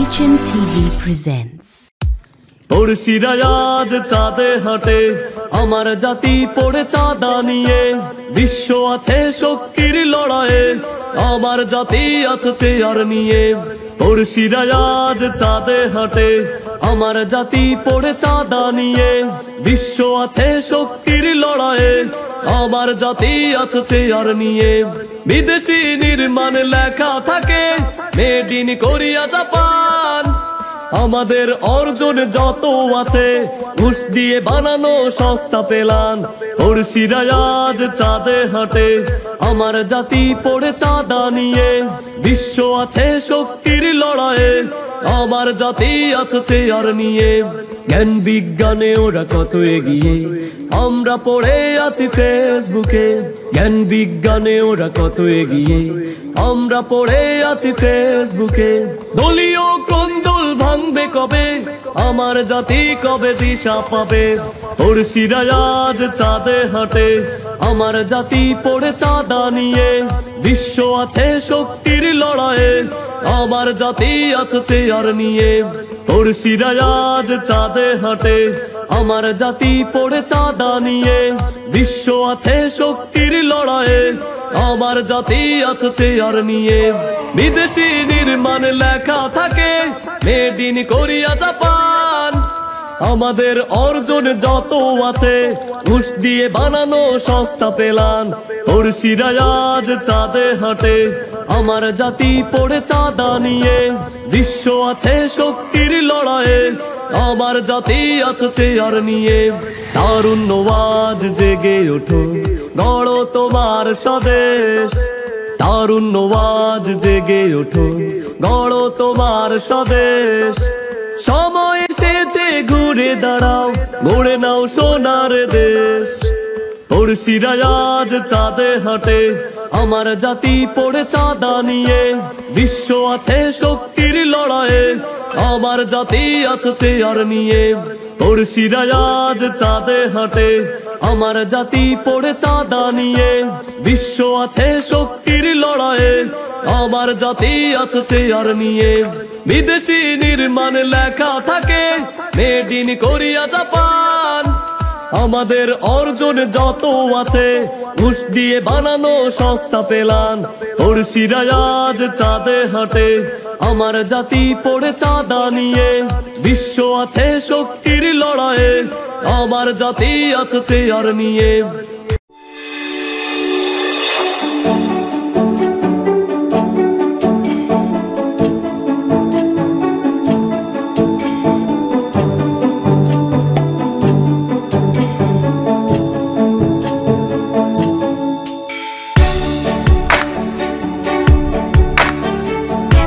HMTV presents পড়শিরা আজ চাঁদে হাঁটে, আমার জাতি পড়ে চাঁদা নিয়ে। বিশ্ব আছে শক্তির লড়াইয়ে, আমার জাতি আছে চেয়ার নিয়ে। পড়শিরা আজ চাঁদে হাঁটে, আমার জাতি পড়ে চাঁদা নিয়ে। বিশ্ব আছে শক্তির লড়াইয়ে, আমার জাতি আছে চেয়ার নিয়ে। বিদেশি নির্মাণ লেখা থাকে, মেড ইন কোরিয়া জাপান। আমাদের অর্জন যত আছে, ঘুষ দিয়ে বানানো সস্তা পেলান। পড়শিরা আজ চাঁদে হাঁটে, আমার জাতি পড়ে চাঁদা নিয়ে। বিশ্ব আছে শক্তির লড়াইয়ে, আমার জাতি আছে চেয়ার নিয়ে। জ্ঞান বিজ্ঞানে ওরা কত এগিয়ে, আমরা পড়ে আছি ফেসবুকে। জ্ঞান বিজ্ঞানে ওরা কত এগিয়ে, আমরা পড়ে আছি ফেসবুকে। দলীয় ক্রন্দল ভাঙবে কবে, আমার জাতি কবে দিশা পাবে। পড়শিরা আজ চাঁদে হাঁটে, আমার জাতি পড়ে চাঁদা নিয়ে। বিশ্ব আছে শক্তির লড়াইয়ে, আমার জাতি আছে চেয়ার নিয়ে। পড়শিরা আজ চাঁদে হাঁটে, আমার জাতি পড়ে চাঁদা নিয়ে। বিশ্ব আছে শক্তির লড়াইয়ে, আমার জাতি আছে চেয়ার নিয়ে। বিদেশি নির্মাণ লেখা থাকে, মেড ইন কোরিয়া জাপান। আমাদের অর্জন যত আছে, ঘুষ দিয়ে বানানো সস্তা পেলান। পড়শিরা আজ চাঁদে হাঁটে, আমার জাতি পড়ে চাঁদা নিয়ে। বিশ্ব আছে শক্তির লড়াইয়ে, আমার জাতি আছে চেয়ার নিয়ে। তারুণ্য আজ জেগে ওঠো, গড়ো তোমার স্বদেশ। তারুণ্য আজ জেগে ওঠো, গড়ো তোমার স্বদেশ। সময় এসেছে ঘুরে দাঁড়াও, গড়ে নাও সোনার দেশ। পড়শিরা আজ চাঁদে হাঁটে, আমার জাতি পড়ে চাঁদা নিয়ে। বিশ্ব আছে শক্তির লড়াইয়ে, আমার জাতি আছে চেয়ার নিয়ে। পড়শিরা আজ চাঁদে হাঁটে, আমার জাতি পড়ে চাঁদা নিয়ে। বিশ্ব আছে শক্তির লড়াইয়ে, আমার জাতি আছে চেয়ার নিয়ে। বিদেশি নির্মাণ লেখা থাকে, মেড ইন কোরিয়া জাপান। আমাদের অর্জন যত আছে, ঘুষ দিয়ে বানানো সস্তা পেলান। পড়শিরা আজ চাঁদে হাঁটে, আমার জাতি পড়ে চাঁদা নিয়ে। বিশ্ব আছে শক্তির লড়াইয়ে, আমার জাতি আছে চেয়ার নিয়ে।